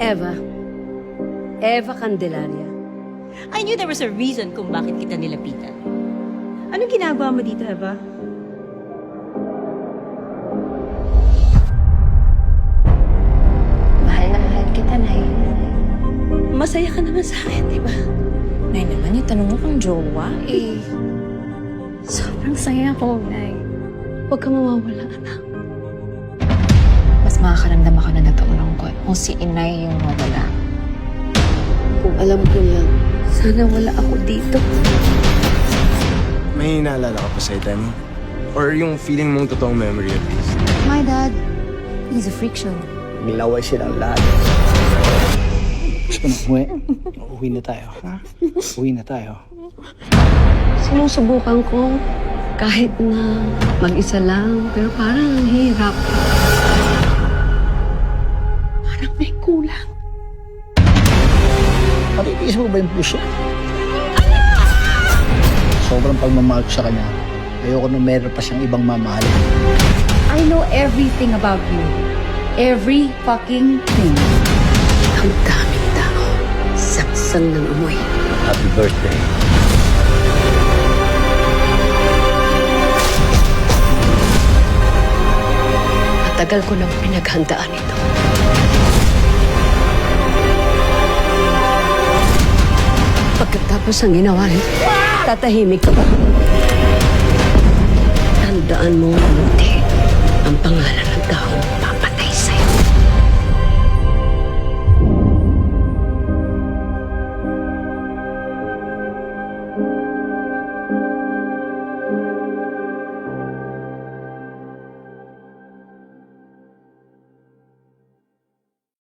Eva. Eva Candelaria. I knew there was a reason kung bakit kita nilapitan. Anong ginagawa mo dito, Eva? Mahal na mahal kita, Nay. Masaya ka naman sa akin, di ba? Nay naman, yung tanong mo kang jowa, eh. Sobrang saya ko, Nay. Huwag ka mawawala, anak. Mas makakaramdam ako na natulong ko kung si Inay yung mawala. Kung alam ko lang, sana wala ako dito. May naalala ka pa sa time mo? Or yung feeling mong totoong memory at least? My dad, he's a freak show. Nilaway silang lahat. Gusto mo umuwi? Uwi na tayo, ha? Uwi na tayo. Sinusubukan ko kahit na mag-isa lang, pero parang ang hirap. Parang may kulang. Matitiis mo ba yung puso? Sobrang pagmamahal ko sa kanya. Ayoko nung meron pa siyang ibang mamahalin. I know everything about you. Every fucking thing. Ang daming tao. Saksang ng amoy. Happy birthday. Matagal ko nang pinaghandaan ito. Pagkatapos ang ginawa nito, tatahimik ka ba? Tandaan mo mabuti ang pangalan ng taong